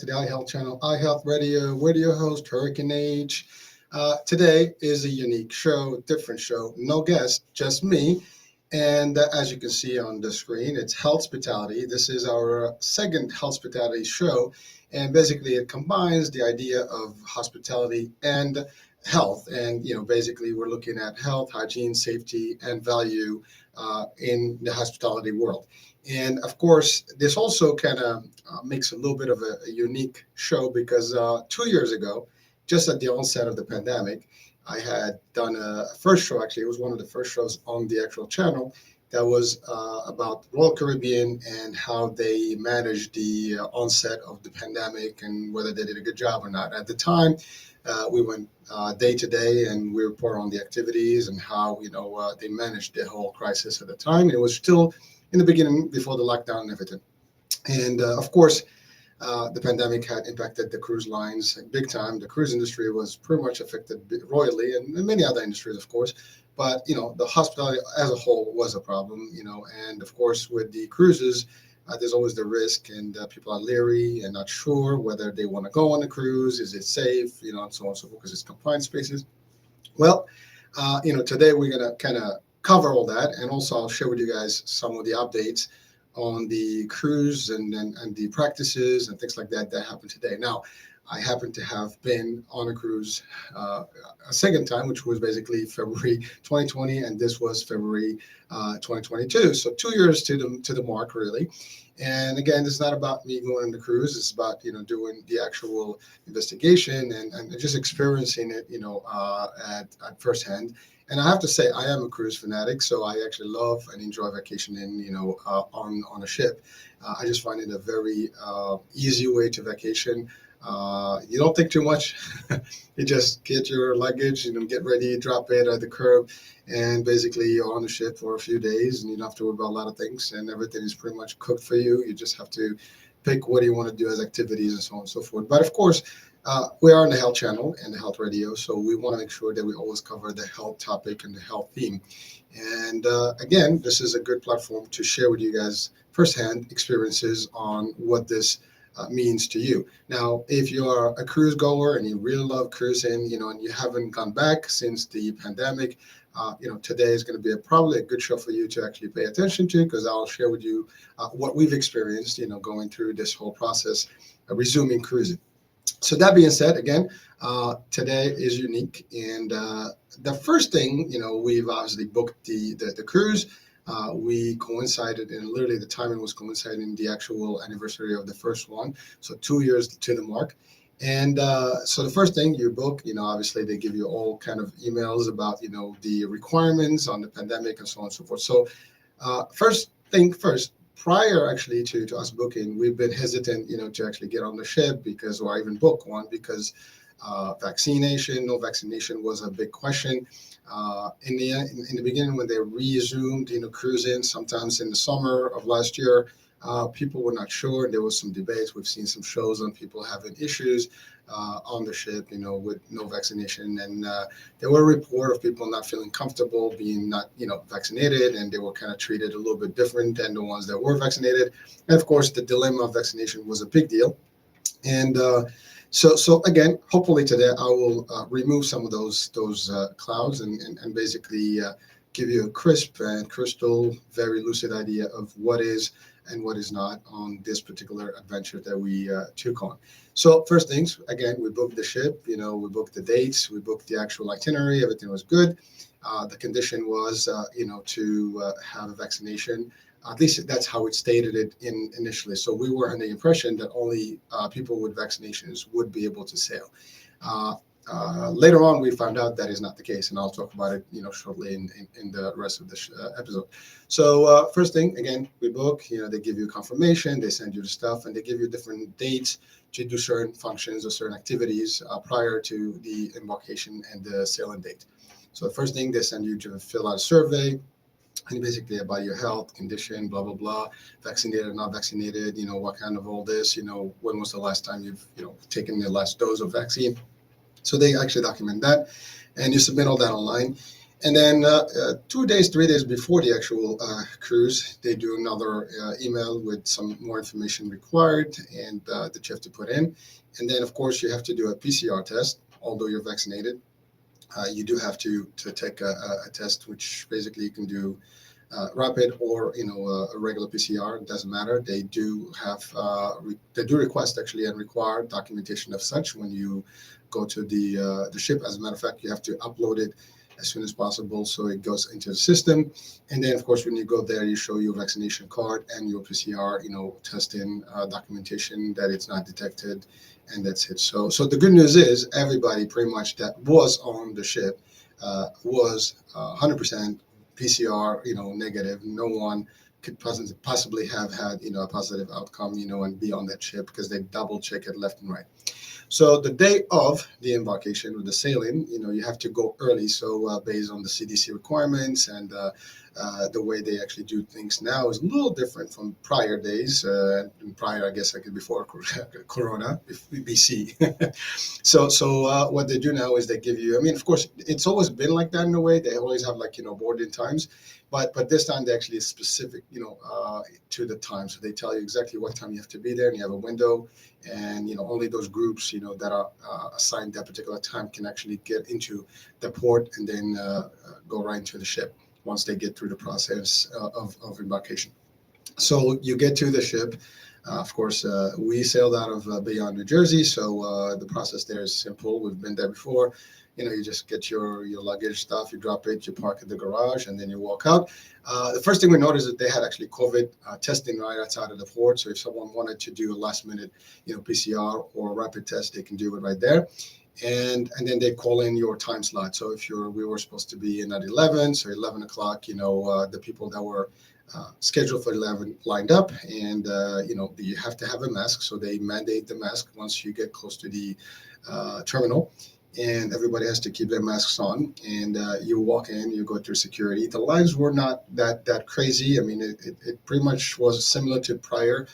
to the iHealth channel, iHealth Radio. We're your host, Hurricane Age. Today is a unique show, different show, no guest, just me. And as you can see on the screen, it's Health Hospitality. This is our second Health Hospitality show. And basically, it combines the idea of hospitality and health. And, basically, we're looking at health, hygiene, safety, and value in the hospitality world. And of course, this also kind of makes a little bit of a unique show because 2 years ago, just at the onset of the pandemic, I had done a first show. Actually, it was one of the first shows on the actual channel that was about Royal Caribbean and how they managed the onset of the pandemic and whether they did a good job or not. At the time, we went day to day and we report on the activities and how they managed the whole crisis at the time. It was still in the beginning before the lockdown and everything. And of course, the pandemic had impacted the cruise lines big time. The cruise industry was pretty much affected royally, and many other industries, of course. But the hospitality as a whole was a problem. And of course, with the cruises, there's always the risk, and people are leery and not sure whether they want to go on a cruise. Is it safe? And so on and so forth, because it's confined spaces. Well, today we're gonna kind of cover all that, and also I'll share with you guys some of the updates on the cruise and the practices and things like that that happened today. Now, I happen to have been on a cruise a second time, which was basically February 2020, and this was February 2022. So 2 years to the mark, really. And again, it's not about me going on the cruise. It's about doing the actual investigation and just experiencing it, at firsthand. And I have to say, I am a cruise fanatic, so I actually love and enjoy vacationing, on a ship. I just find it a very easy way to vacation. You don't think too much. You just get your luggage, get ready, drop it at the curb, and basically you're on the ship for a few days, and you don't have to worry about a lot of things, and everything is pretty much cooked for you. You just have to pick what you want to do as activities and so on and so forth. But of course, we are on the Health Channel and the Health Radio, so we want to make sure that we always cover the health topic and the health theme. And again, this is a good platform to share with you guys firsthand experiences on what this means to you. Now, if you are a cruise goer and you really love cruising, and you haven't gone back since the pandemic, today is going to be probably a good show for you to actually pay attention to, because I'll share with you what we've experienced, going through this whole process of resuming cruising. So that being said, again, today is unique. And the first thing, we've obviously booked the cruise. We coincided, and literally the timing was coinciding the actual anniversary of the first one. So 2 years to the mark. And so the first thing you book, obviously they give you all kind of emails about, the requirements on the pandemic and so on and so forth. So first thing first, prior actually to us booking, we've been hesitant, to actually get on the ship or even book one because no vaccination was a big question. In the beginning, when they resumed, cruising, sometimes in the summer of last year, people were not sure. There was some debates. We've seen some shows on people having issues on the ship, with no vaccination. And there were a report of people not feeling comfortable being not, vaccinated, and they were kind of treated a little bit different than the ones that were vaccinated. And of course, the dilemma of vaccination was a big deal. And so again, hopefully today I will remove some of those clouds and basically give you a crisp and crystal, very lucid idea of what is and what is not on this particular adventure that we took on. So first things, again, we booked the ship, we booked the dates, we booked the actual itinerary, everything was good. The condition was, to have a vaccination. At least that's how it stated it initially. So we were under the impression that only people with vaccinations would be able to sail. Later on, we found out that is not the case, and I'll talk about it, shortly in the rest of this episode. So first thing, again, we book. They give you confirmation, they send you the stuff, and they give you different dates to do certain functions or certain activities prior to the embarkation and the sailing date. So the first thing, they send you to fill out a survey. And basically about your health condition, blah, blah, blah, vaccinated or not vaccinated, what kind of all this, when was the last time you've, taken the last dose of vaccine. So they actually document that, and you submit all that online. And then 2 days, 3 days before the actual cruise, they do another email with some more information required and that you have to put in. And then, of course, you have to do a PCR test, although you're vaccinated. You do have to take a test, which basically you can do rapid or a regular PCR. It doesn't matter. They do have they do request actually and require documentation of such when you go to the ship. As a matter of fact, you have to upload it as soon as possible so it goes into the system. And then of course when you go there, you show your vaccination card and your PCR testing documentation that it's not detected, and that's it. So the good news is everybody pretty much that was on the ship was 100% PCR, negative. No one could possibly have had, a positive outcome, and be on that ship because they double check it left and right. So the day of the embarkation or the sailing, you have to go early. So based on the CDC requirements and the way they actually do things now is a little different from prior days. Prior, I guess, like before Corona, BC. So what they do now is they give you. I mean, of course, it's always been like that in a way. They always have like boarding times, but this time they actually is specific, to the time. So they tell you exactly what time you have to be there, and you have a window, and only those groups that are assigned that particular time can actually get into the port and then go right into the ship once they get through the process of embarkation. So you get to the ship. Of course, we sailed out of Bayonne, New Jersey, so the process there is simple. We've been there before. You just get your luggage stuff, you drop it, you park at the garage, and then you walk out. The first thing we noticed is that they had actually COVID testing right outside of the port. So if someone wanted to do a last minute, PCR or rapid test, they can do it right there. And then they call in your time slot. So if we were supposed to be in at 11, so 11 o'clock, the people that were scheduled for 11 lined up, and you have to have a mask. So they mandate the mask once you get close to the terminal, and everybody has to keep their masks on. And you walk in, you go through security. The lines were not that crazy. I mean, it pretty much was similar to prior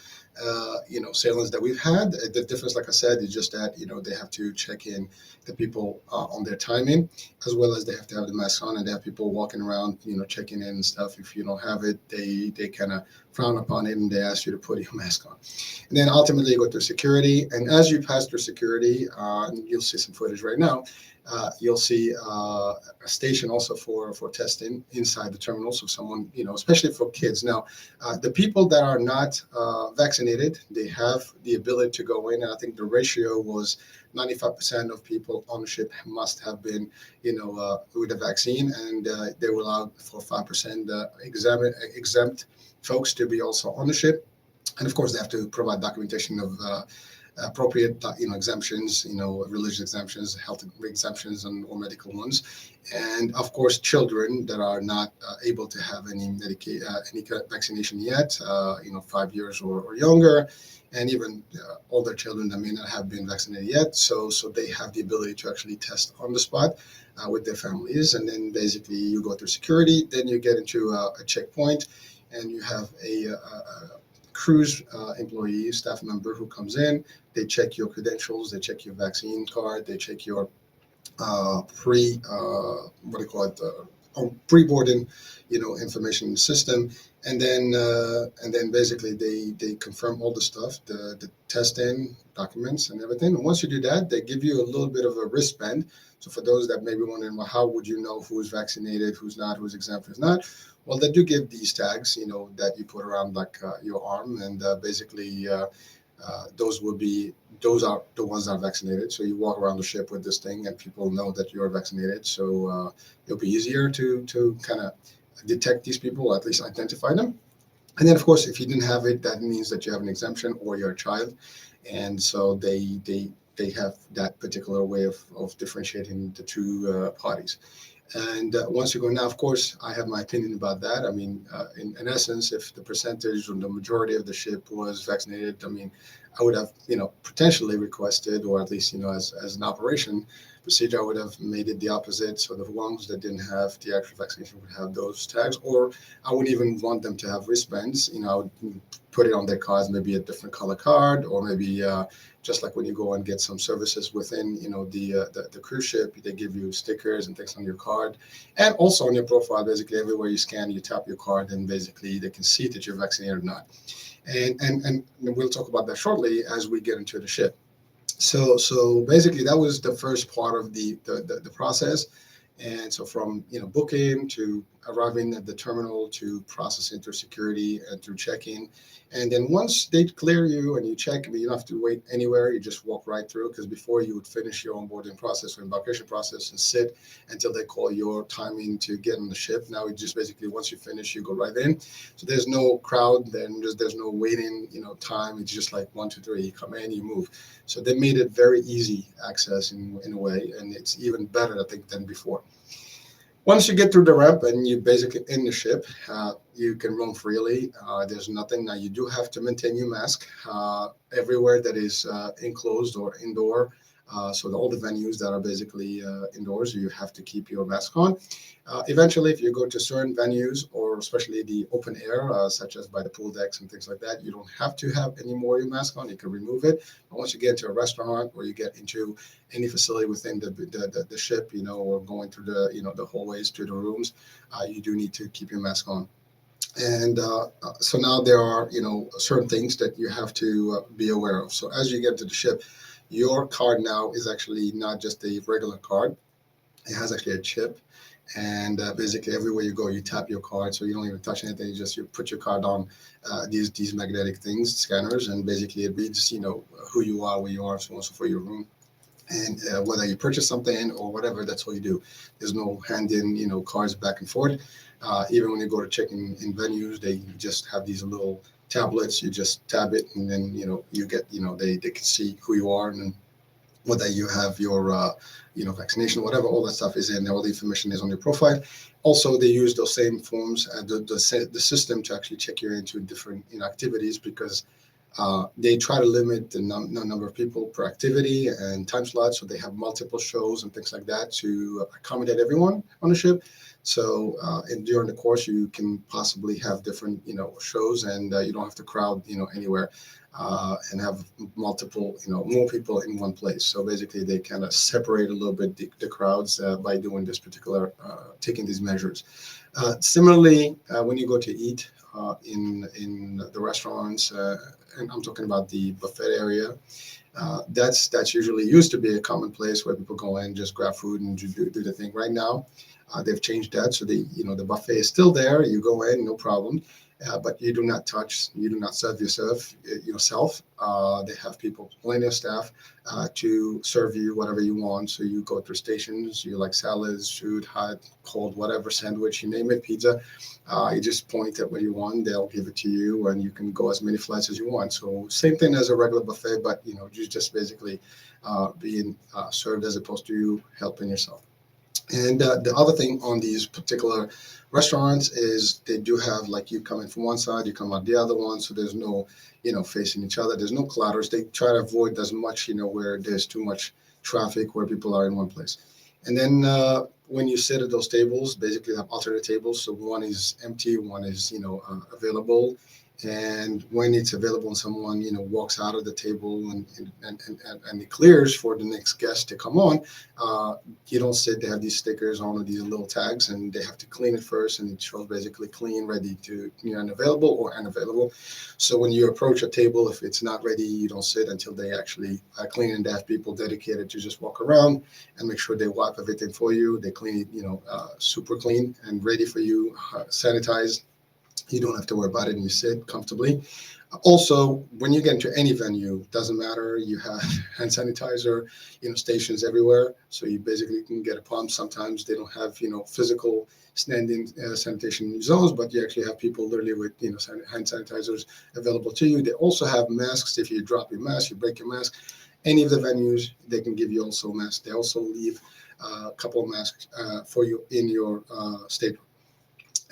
sailings that we've had. The difference, like I said, is just that they have to check in the people on their timing, as well as they have to have the mask on, and they have people walking around checking in and stuff. If you don't have it, they kind of frown upon it, and they ask you to put your mask on. And then ultimately you go through security, and as you pass through security, you'll see some footage right now. You'll see a station also for testing inside the terminal. So someone, especially for kids. Now, the people that are not vaccinated, they have the ability to go in. And I think the ratio was 95% of people on the ship must have been, with a vaccine, and they will allow for 5% exempt folks to be also on the ship. And of course, they have to provide documentation of appropriate, exemptions, religious exemptions, health exemptions, and or medical ones, and of course, children that are not able to have any vaccination yet, 5 years or younger, and even older children that may not have been vaccinated yet. So they have the ability to actually test on the spot with their families, and then basically you go through security, then you get into a checkpoint, and you have a cruise employee, staff member who comes in. They check your credentials, they check your vaccine card, they check your what do you call it, pre-boarding, information system, and then basically they confirm all the stuff, the testing documents and everything. And once you do that, they give you a little bit of a wristband. So for those that may be wondering, well, how would you know who's vaccinated, who's not, who's exempt, who's not? Well, they do give these tags, that you put around like your arm, and basically those are the ones that are vaccinated. So you walk around the ship with this thing, and people know that you're vaccinated. So it'll be easier to kind of detect these people, or at least identify them. And then, of course, if you didn't have it, that means that you have an exemption or you're a child, and so they have that particular way of differentiating the two parties. And once you go now, of course, I have my opinion about that. I mean, in essence, if the percentage or the majority of the ship was vaccinated, I mean, I would have, potentially requested, or at least, as an operation procedure, I would have made it the opposite. So the ones that didn't have the actual vaccination would have those tags, or I wouldn't even want them to have wristbands. I would put it on their cards, maybe a different color card, or maybe just like when you go and get some services within, the cruise ship, they give you stickers and things on your card, and also on your profile. Basically, everywhere you scan, you tap your card, and basically they can see that you're vaccinated or not. And we'll talk about that shortly as we get into the ship. So basically, that was the first part of the process. And so from booking to arriving at the terminal to processing through security and through checking, and then once they clear you and you check, you don't have to wait anywhere. You just walk right through, because before you would finish your onboarding process or embarkation process and sit until they call your timing to get on the ship. Now you just basically, once you finish, you go right in. So there's no crowd, then there's no waiting time. It's just like 1, 2, 3, you come in, you move. So they made it very easy access in a way, and it's even better, I think, than before. Once you get through the ramp and you basically in the ship, you can roam freely. There's nothing. Now you do have to maintain your mask everywhere that is enclosed or indoor. So all the venues that are basically indoors, you have to keep your mask on. Eventually, if you go to certain venues, or especially the open air, such as by the pool decks and things like that, you don't have to have any more your mask on. You can remove it. But once you get into a restaurant, or you get into any facility within the ship, or going through the hallways to the rooms, you do need to keep your mask on. And so now there are certain things that you have to be aware of. So as you get to the ship, your card now is actually not just a regular card. It has actually a chip, and basically everywhere you go, you tap your card, so you don't even touch anything. You put your card on these magnetic things, scanners, and basically it reads who you are, where you are, so on, so for your room. And whether you purchase something or whatever, that's all you do. There's no handing cards back and forth. Even when you go to check in venues, they just have these little tablets. You just tab it, and then you get they can see who you are, and whether you have your vaccination, whatever, all that stuff is in there. All the information is on your profile. Also, they use those same forms and the system to actually check you into different activities, because they try to limit the number of people per activity and time slots, so they have multiple shows and things like that to accommodate everyone on the ship. So, and during the course, you can possibly have different, shows, and you don't have to crowd, anywhere, and have multiple, more people in one place. So basically, they kind of separate a little bit the crowds by doing this particular, taking these measures. Similarly, when you go to eat in the restaurants, and I'm talking about the buffet area. That's usually used to be a common place where people go in, just grab food and do the thing. Right now, they've changed that, so the buffet is still there. You go in, no problem, but you do not touch, you do not serve yourself. They have people, plenty of staff, to serve you whatever you want. So you go through stations, you like salads, food, hot, cold, whatever, sandwich, you name it, pizza. You just point at what you want, they'll give it to you, and you can go as many flights as you want. So same thing as a regular buffet, but you just basically being served as opposed to you helping yourself. And the other thing on these particular restaurants is they do have, like, you come in from one side, you come out the other one, so there's no, facing each other. There's no clutters. They try to avoid as much, where there's too much traffic, where people are in one place. And then when you sit at those tables, basically have alternate tables. So one is empty, one is, available. And when it's available and someone, walks out of the table and it clears for the next guest to come on, you don't sit. They have these stickers on, these little tags, and they have to clean it first, and it shows basically clean, ready to, unavailable or unavailable. So when you approach a table, if it's not ready, you don't sit until they actually clean, and they have people dedicated to just walk around and make sure they wipe everything for you. They clean it, super clean and ready for you, sanitized. You don't have to worry about it, and you sit comfortably. Also, when you get into any venue, doesn't matter, you have hand sanitizer, stations everywhere. So you basically can get a pump. Sometimes they don't have, physical standing sanitation zones, but you actually have people literally with, hand sanitizers available to you. They also have masks. If you drop your mask, you break your mask, any of the venues, they can give you also masks. They also leave a couple of masks for you in your stateroom.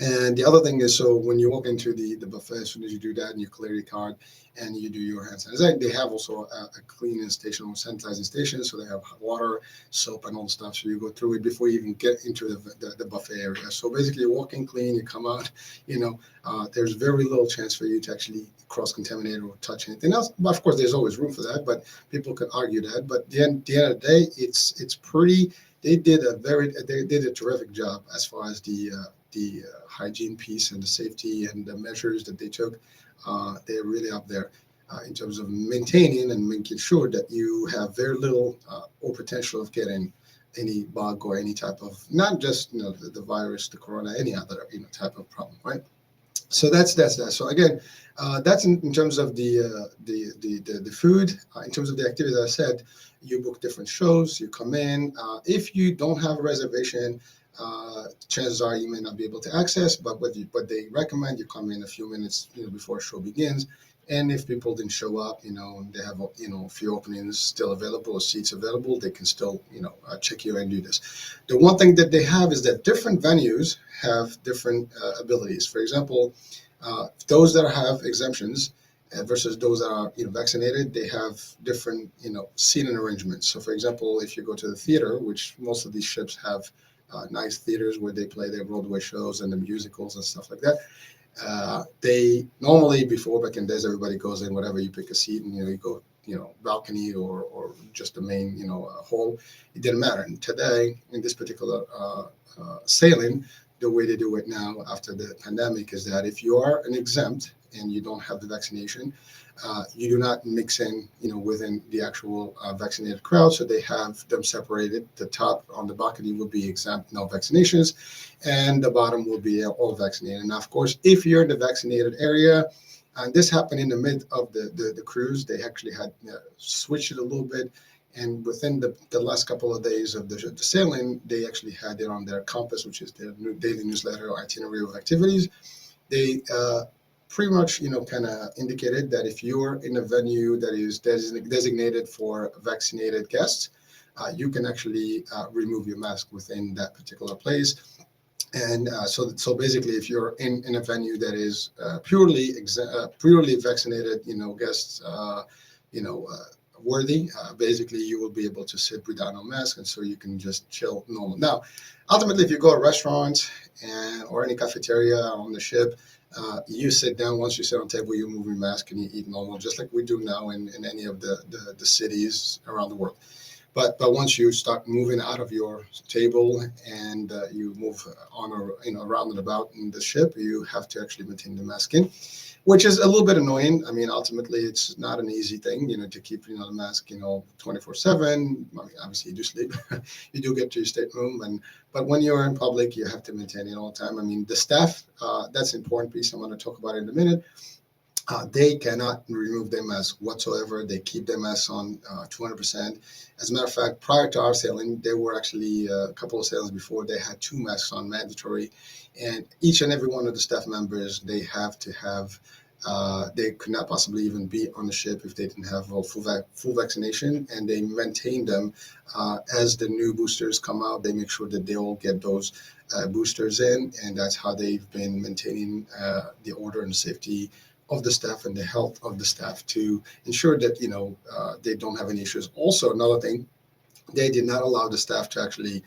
And the other thing is, so when you walk into the buffet, as soon as you do that and you clear your card and you do your hand sanitizer, they have also a cleaning station or sanitizing station. So they have hot water, soap, and all the stuff. So you go through it before you even get into the buffet area. So basically, you walk in clean, you come out, there's very little chance for you to actually cross contaminate or touch anything else. But of course, there's always room for that. But people could argue that. But the end of the day, it's pretty. They did a terrific job as far as the hygiene piece and the safety and the measures that they took. They're really up there in terms of maintaining and making sure that you have very little or potential of getting any bug or any type of, not just the virus, the corona, any other type of problem, right? So that's that. So again, that's in terms of the food. In terms of the activities, as I said, you book different shows. You come in. If you don't have a reservation, chances are you may not be able to access. But what they recommend, you come in a few minutes before a show begins. And if people didn't show up, and they have a few openings still available or seats available, they can still check you and do this. The one thing that they have is that different venues have different abilities. For example, those that have exemptions versus those that are vaccinated, they have different seating arrangements. So, for example, if you go to the theater, which most of these ships have nice theaters where they play their Broadway shows and the musicals and stuff like that. They normally before back in days everybody goes in whatever you pick a seat and you go balcony or just the main hall. It didn't matter. And today in this particular sailing, the way they do it now after the pandemic is that if you are an exempt and you don't have the vaccination, you do not mix in, within the actual vaccinated crowd. So they have them separated. The top on the balcony will be exempt, no vaccinations, and the bottom will be all vaccinated. And of course, if you're in the vaccinated area, and this happened in the mid of the cruise, they actually had switched it a little bit. And within the last couple of days of the sailing, they actually had it on their compass, which is their new daily newsletter or itinerary of activities. They pretty much, kind of indicated that if you're in a venue that is designated for vaccinated guests, you can actually remove your mask within that particular place. And so basically, if you're in a venue that is purely vaccinated, guests, you know, uh, worthy, basically you will be able to sit without no mask, and so you can just chill normal. Now, ultimately, if you go to a restaurant or any cafeteria on the ship, you sit down. Once you sit on table, you remove your mask and you eat normal, just like we do now in any of the cities around the world. But once you start moving out of your table and you move on or around and about in the ship, you have to actually maintain the masking, which is a little bit annoying. I mean, ultimately, it's not an easy thing, to keep the mask 24/7. I mean, obviously, you do sleep, you do get to your stateroom, but when you're in public, you have to maintain it all the time. I mean, the staff, that's an important piece. I'm going to talk about it in a minute. They cannot remove their mask whatsoever. They keep their masks on 200%. As a matter of fact, prior to our sailing, there were actually a couple of sailings before they had two masks on mandatory. And each and every one of the staff members, they have to have, they could not possibly even be on the ship if they didn't have full vaccination. And they maintain them as the new boosters come out. They make sure that they all get those boosters in. And that's how they've been maintaining the order and safety of the staff and the health of the staff to ensure that they don't have any issues. Also, another thing, they did not allow the staff to actually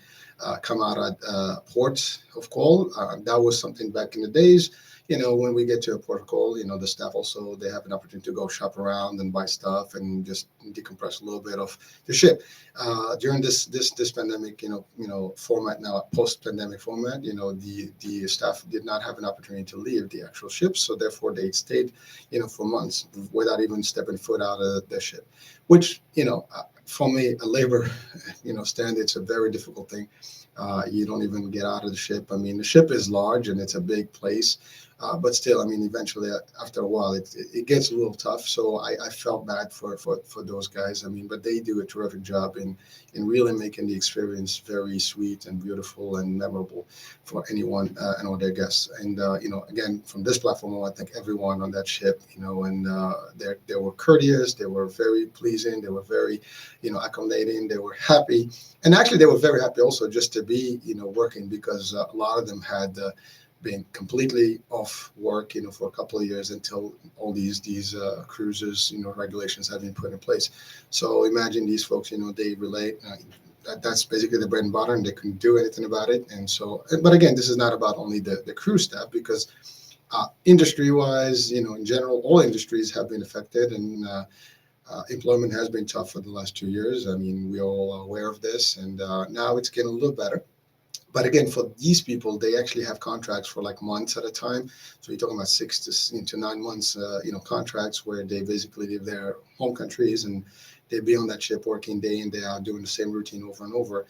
come out at ports of call. That was something back in the days. When we get to a port of call, the staff also they have an opportunity to go shop around and buy stuff and just decompress a little bit of the ship. During this pandemic, format now, post-pandemic format, the staff did not have an opportunity to leave the actual ship, so therefore they stayed, for months without even stepping foot out of the ship, which from a labor stand, it's a very difficult thing. You don't even get out of the ship. I mean, the ship is large and it's a big place, but still, I mean, eventually, after a while, it gets a little tough. So I felt bad for those guys. I mean, but they do a terrific job in really making the experience very sweet and beautiful and memorable for anyone and all their guests. And again, from this platform, I want to thank everyone on that ship. And they were courteous, they were very pleasing, they were very, accommodating, they were happy, and actually they were very happy also just to be, working because a lot of them had. been completely off work, for a couple of years until all these cruises, regulations have been put in place. So imagine these folks, they relate. That's basically the bread and butter, and they couldn't do anything about it. And so, but again, this is not about only the cruise staff, because industry-wise, in general, all industries have been affected, and employment has been tough for the last 2 years. I mean, we all are aware of this, and now it's getting a little better. But again, for these people, they actually have contracts for like months at a time. So you're talking about 6 to 9 months, contracts where they basically leave their home countries and they be on that ship working day in, day out, doing the same routine over and over.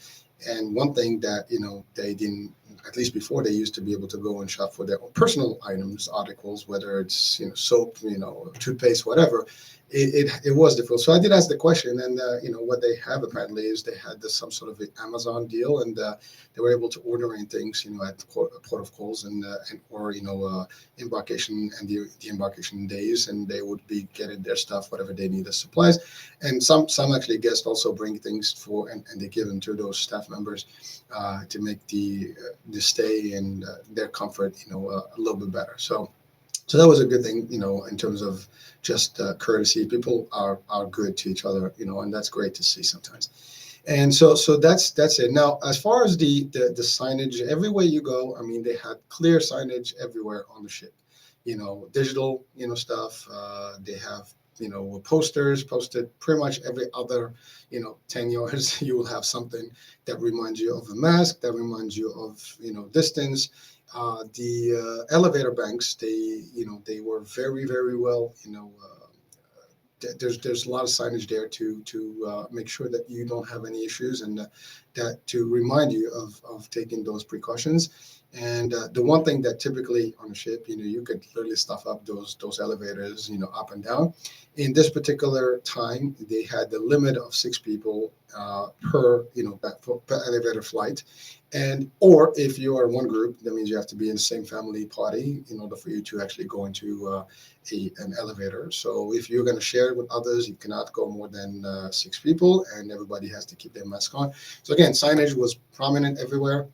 And one thing that, they didn't, at least before, they used to be able to go and shop for their own personal items, articles, whether it's, soap, toothpaste, whatever. It was difficult. So I did ask the question, and what they have apparently is they had some sort of Amazon deal, and they were able to order in things, at the port of calls, and or embarkation and the embarkation days, and they would be getting their stuff, whatever they need as supplies. And some actually guests also bring things for, and they give them to those staff members to make the stay and their comfort, a little bit better. So that was a good thing, in terms of just courtesy. People are good to each other, and that's great to see sometimes. And so that's it. Now, as far as the signage, everywhere you go, I mean, they had clear signage everywhere on the ship. Digital, stuff. They have, posters posted pretty much every other, 10 yards. You will have something that reminds you of a mask, that reminds you of, distance. The elevator banks, they were very, very well, there's a lot of signage there to make sure that you don't have any issues, and that to remind you of taking those precautions. And the one thing that typically on a ship, you could literally stuff up those elevators, up and down. In this particular time, they had the limit of 6 people per, per elevator flight. And or if you are one group, that means you have to be in the same family party in order for you to actually go into an elevator. So if you're going to share it with others, you cannot go more than 6 people, and everybody has to keep their mask on. So again, signage was prominent everywhere,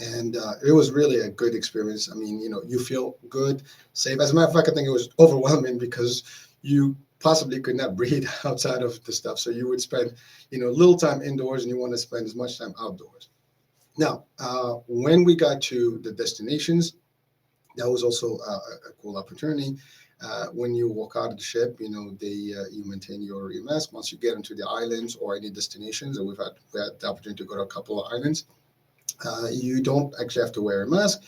and it was really a good experience. I mean, you feel good, safe. As a matter of fact, I think it was overwhelming because you possibly could not breathe outside of the stuff. So you would spend, little time indoors, and you want to spend as much time outdoors. Now, when we got to the destinations, that was also a cool opportunity. When you walk out of the ship, you maintain your mask. Once you get into the islands or any destinations, and we had the opportunity to go to a couple of islands, you don't actually have to wear a mask.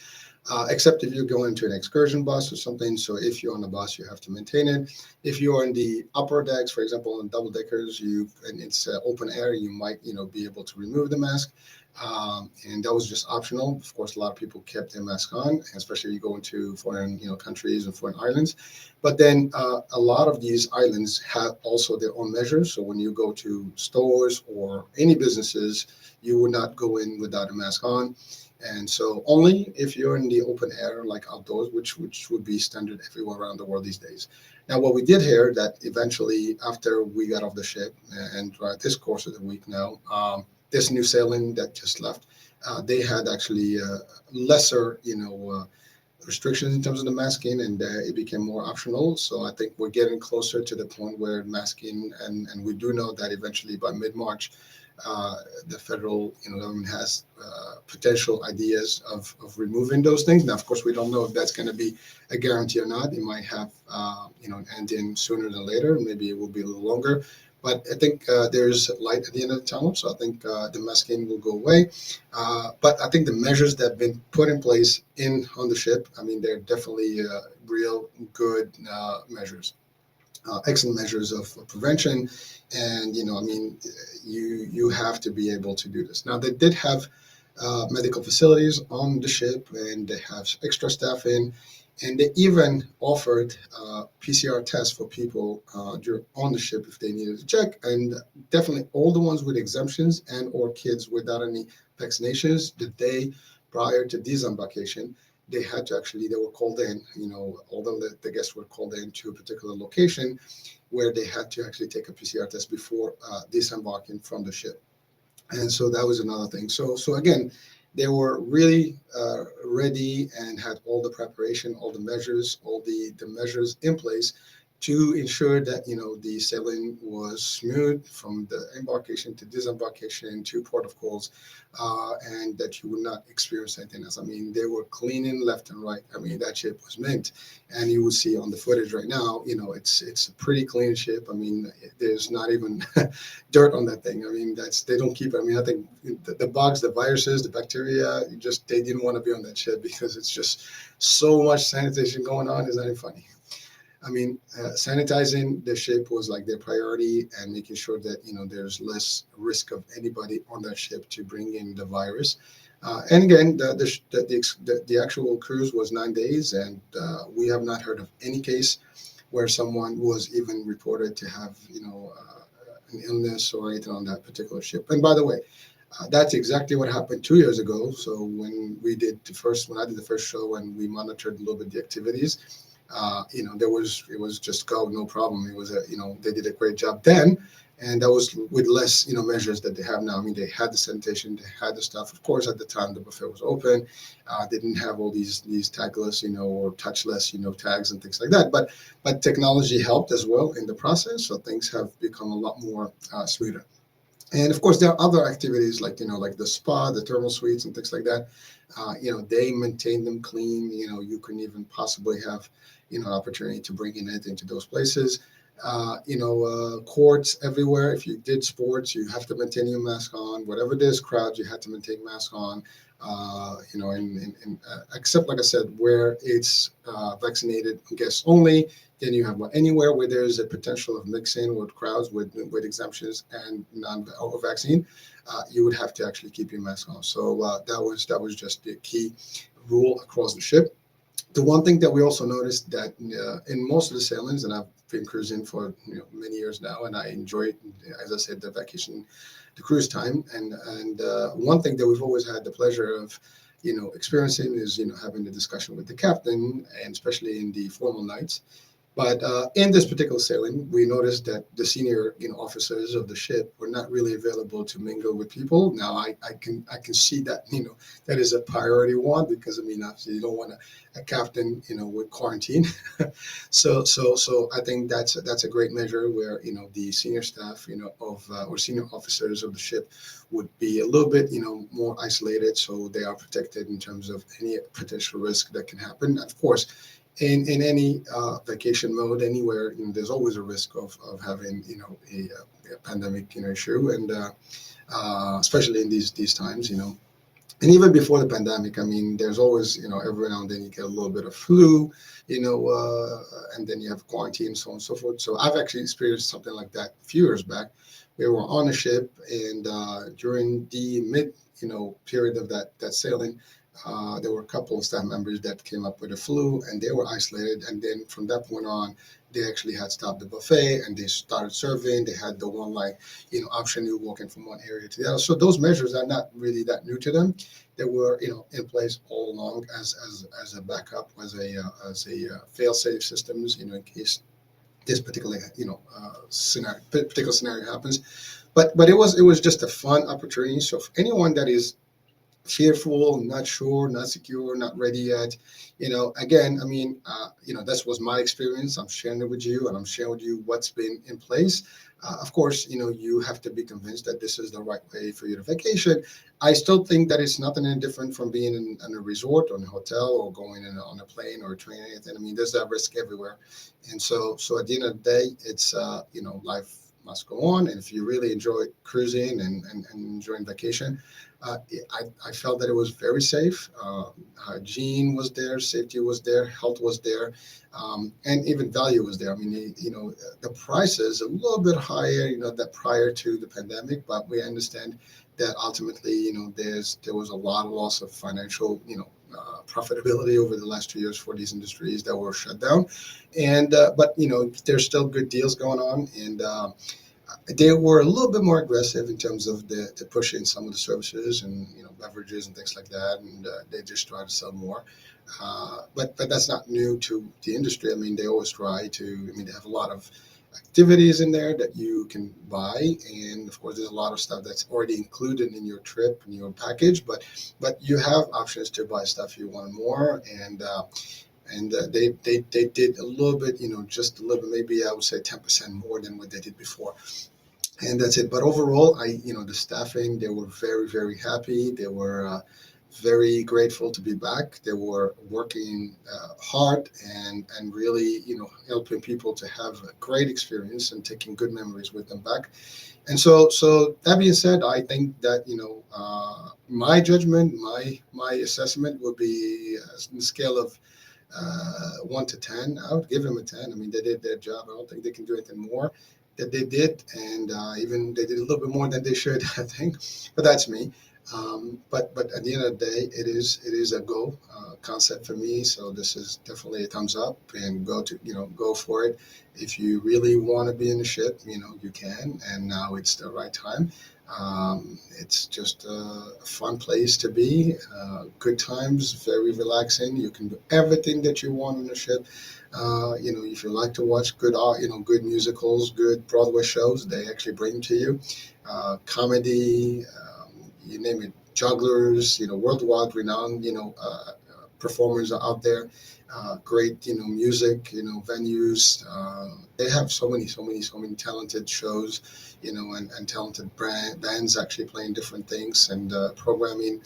Except if you're going to an excursion bus or something. So if you're on the bus, you have to maintain it. If you're on the upper decks, for example, on double deckers, and it's open air, you might, be able to remove the mask. And that was just optional. Of course, a lot of people kept their mask on, especially if you go into foreign, countries and foreign islands. But then a lot of these islands have also their own measures. So when you go to stores or any businesses, you would not go in without a mask on. And so only if you're in the open air, like outdoors, which would be standard everywhere around the world these days. Now, what we did here, that eventually after we got off the ship and throughout this course of the week now, this new sailing that just left, they had actually lesser, restrictions in terms of the masking, and it became more optional. So I think we're getting closer to the point where masking, and we do know that eventually by mid-March, the federal government has potential ideas of removing those things. Now, of course, we don't know if that's going to be a guarantee or not. It might have an end in sooner than later. Maybe it will be a little longer. But I think there's light at the end of the tunnel. So I think the masking will go away. But I think the measures that have been put in place on the ship, I mean, they're definitely real good measures. Excellent measures of prevention, and I mean, you have to be able to do this. Now, they did have medical facilities on the ship, and they have extra staff in, and they even offered PCR tests for people on the ship if they needed to check. And definitely all the ones with exemptions and or kids without any vaccinations, the day prior to disembarkation, they were called in, all the guests were called in to a particular location where they had to actually take a PCR test before disembarking from the ship. And so that was another thing. So again, They were really ready and had all the preparation, all the measures, all the measures in place to ensure that the sailing was smooth from the embarkation to disembarkation to port of calls, and that you would not experience anything else. I mean, they were cleaning left and right. I mean, that ship was mint, and you will see on the footage right now. It's a pretty clean ship. I mean, there's not even dirt on that thing. I mean, they don't keep. I mean, I think the bugs, the viruses, the bacteria, they didn't want to be on that ship because it's just so much sanitation going on. Is not even funny. I mean, sanitizing the ship was like their priority, and making sure that there's less risk of anybody on that ship to bring in the virus. And again, the actual cruise was 9 days, and we have not heard of any case where someone was even reported to have an illness or anything on that particular ship. And by the way, that's exactly what happened 2 years ago. So when I did the first show and we monitored a little bit the activities, it was just go, no problem. It was they did a great job then, and that was with less measures that they have now. I mean, they had the sanitation, they had the stuff. Of course, at the time the buffet was open, they didn't have all these tagless, or touchless, tags and things like that. But technology helped as well in the process, so things have become a lot more smoother. And of course, there are other activities like like the spa, the thermal suites, and things like that. They maintain them clean. You couldn't even possibly have opportunity to bring in anything to those places. Courts everywhere. If you did sports, you have to maintain your mask on. Whatever there's crowds, you had to maintain mask on. Except like I said, where it's vaccinated guests only, then you have anywhere where there's a potential of mixing with crowds with exemptions and non or vaccine, you would have to actually keep your mask on. So that was just the key rule across the ship. The one thing that we also noticed that in most of the sailings, and I've been cruising for many years now, and I enjoy, as I said, the vacation, the cruise time, and one thing that we've always had the pleasure of experiencing is having a discussion with the captain, and especially in the formal nights. But in this particular sailing, we noticed that the senior, officers of the ship were not really available to mingle with people. Now, I can see that that is a priority one, because I mean, obviously, you don't want a captain with quarantine. So I think that's a great measure where the senior staff of or senior officers of the ship would be a little bit more isolated, so they are protected in terms of any potential risk that can happen. Of course, in any vacation mode anywhere, there's always a risk of having a pandemic issue, and especially in these times. And even before the pandemic, I mean, there's always every now and then you get a little bit of flu, and then you have quarantine, so on and so forth. So I've actually experienced something like that a few years back. We were on a ship, and during the mid period of that sailing, there were a couple of staff members that came up with a flu, and they were isolated. And then from that point on, they actually had stopped the buffet, and they started serving. They had the one option, you walking from one area to the other. So those measures are not really that new to them. They were in place all along as a backup, as a fail-safe systems, in case this particular particular scenario happens. But it was just a fun opportunity. So for anyone that is fearful, not sure, not secure, not ready yet. Again, I mean, that was my experience. I'm sharing it with you, and I'm sharing with you what's been in place. Of course, you have to be convinced that this is the right way for you to vacation. I still think that it's nothing any different from being in a resort or in a hotel or going on a plane or a train or anything. I mean, there's that risk everywhere. And so at the end of the day, it's, life must go on. And if you really enjoy cruising and enjoying vacation, I felt that it was very safe. Hygiene was there, safety was there, health was there, and even value was there. I mean, the price is a little bit higher, that prior to the pandemic, but we understand that ultimately, there was a lot of loss of financial, profitability over the last 2 years for these industries that were shut down, and but there's still good deals going on, and they were a little bit more aggressive in terms of the pushing some of the services and beverages and things like that, and they just try to sell more. But that's not new to the industry. I mean, they always try to. I mean, they have a lot of activities in there that you can buy, and of course, there's a lot of stuff that's already included in your trip and your package. But you have options to buy stuff you want more, and they did a little bit, just a little bit, maybe I would say 10% more than what they did before, and that's it. But overall, the staffing, they were very, very happy. They were very grateful to be back. They were working hard and really, helping people to have a great experience and taking good memories with them back. And so that being said, I think that, my judgment, my assessment would be on the scale of 1 to 10. I would give them a 10. I mean, they did their job. I don't think they can do anything more that they did, and even they did a little bit more than they should, I think. But that's me. But at the end of the day, it is a go concept for me. So this is definitely a thumbs up, and go for it. If you really want to be in the ship, you can, and now it's the right time. It's just a fun place to be. Good times, very relaxing. You can do everything that you want on the ship. If you like to watch good art, good musicals, good Broadway shows, they actually bring to you. Comedy, you name it, jugglers, worldwide renowned, performers are out there. Great, music, venues. They have so many, so many, so many talented shows, and talented bands actually playing different things and programming.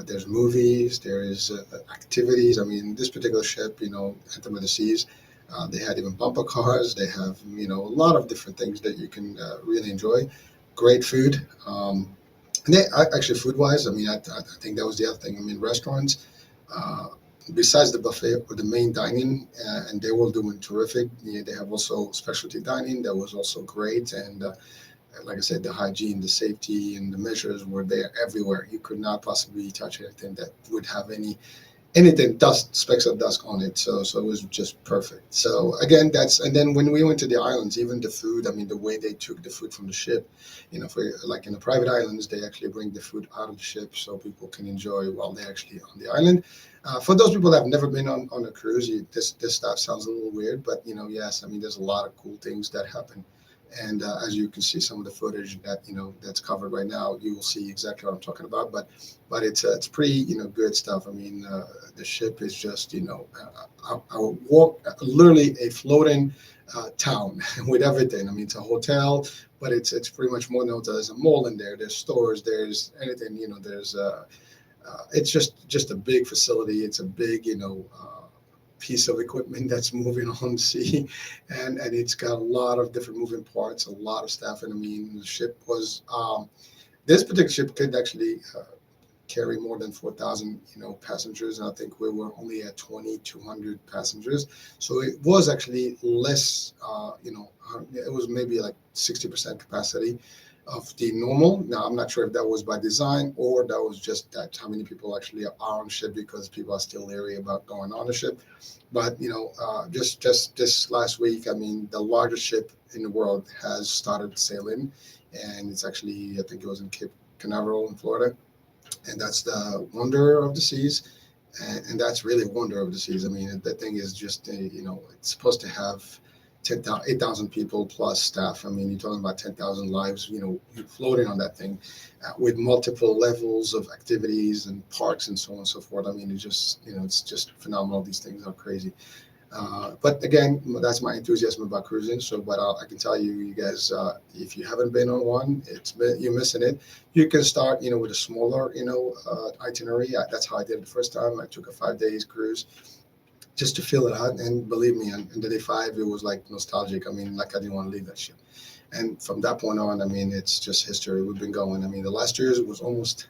There's movies, there's activities. I mean, this particular ship, Anthem of the Seas, they had even bumper cars. They have, a lot of different things that you can really enjoy. Great food. And actually, food wise, I mean, I think that was the other thing. I mean, restaurants, uh, besides the buffet or the main dining, and they were doing terrific. Yeah, they have also specialty dining that was also great. And like I said, the hygiene, the safety, and the measures were there everywhere. You could not possibly touch anything that would have anything dust, specks of dust on it. So it was just perfect. So again, that's, and then when we went to the islands, even the food, I mean, the way they took the food from the ship, for like in the private islands, they actually bring the food out of the ship so people can enjoy while they're actually on the island. For those people that have never been on a cruise, this stuff sounds a little weird, but yes, I mean, there's a lot of cool things that happen. And as you can see, some of the footage that's covered right now, you will see exactly what I'm talking about. But it's pretty good stuff. I mean, the ship is just a walk, literally a floating town with everything. I mean, it's a hotel, but it's pretty much more than a hotel. There's a mall in there. There's stores. There's anything. There's it's just a big facility. It's a big piece of equipment that's moving on the sea, and it's got a lot of different moving parts, a lot of stuff. And I mean, the ship was this particular ship could actually carry more than 4,000 passengers, and I think we were only at 2,200 passengers, so it was actually less. It was maybe like 60% capacity of the normal. Now I'm not sure if that was by design or that was just that how many people actually are on ship because people are still leery about going on the ship. But just this last week, I mean, the largest ship in the world has started sailing, and it's actually, I think it was in Cape Canaveral in Florida, and that's the Wonder of the Seas, and that's really a wonder of the seas. I mean, the thing is just it's supposed to have 10,000, 8,000 people plus staff. I mean, you're talking about 10,000 lives, floating on that thing, with multiple levels of activities and parks and so on and so forth. I mean, it's just phenomenal. These things are crazy. But again, that's my enthusiasm about cruising. So, but I can tell you, you guys, if you haven't been on one, you're missing it. You can start, with a smaller, itinerary. That's how I did it the first time. I took a 5 days cruise just to fill it out. And believe me, on the day five, it was like nostalgic. I mean, like I didn't want to leave that ship. And from that point on, I mean, it's just history. We've been going. I mean, the last years was almost,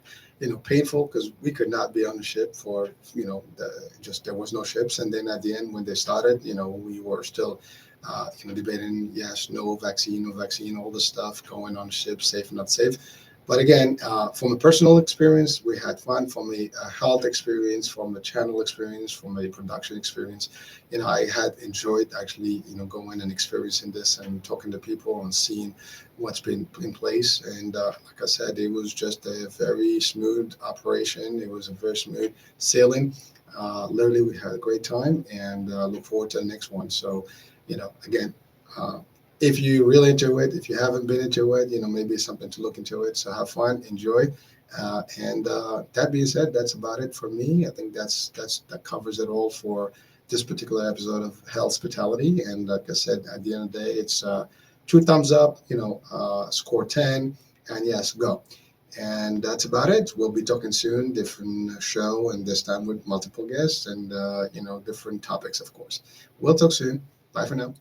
painful because we could not be on the ship for, just there was no ships. And then at the end, when they started, we were still, debating yes, no vaccine, no vaccine, all this stuff going on the ship, safe, not safe. But again, from a personal experience, we had fun. From a health experience, from a channel experience, from a production experience, I had enjoyed actually, going and experiencing this and talking to people and seeing what's been in place. And like I said, it was just a very smooth operation. It was a very smooth sailing. Literally, we had a great time and look forward to the next one. So, again, Uh, if you really enjoy it, if you haven't been into it, maybe it's something to look into it. So have fun, enjoy. And that being said, that's about it for me. I think that covers it all for this particular episode of Health Hospitality. And like I said, at the end of the day, it's two thumbs up, score 10, and yes, go. And that's about it. We'll be talking soon, different show, and this time with multiple guests and different topics, of course. We'll talk soon. Bye for now.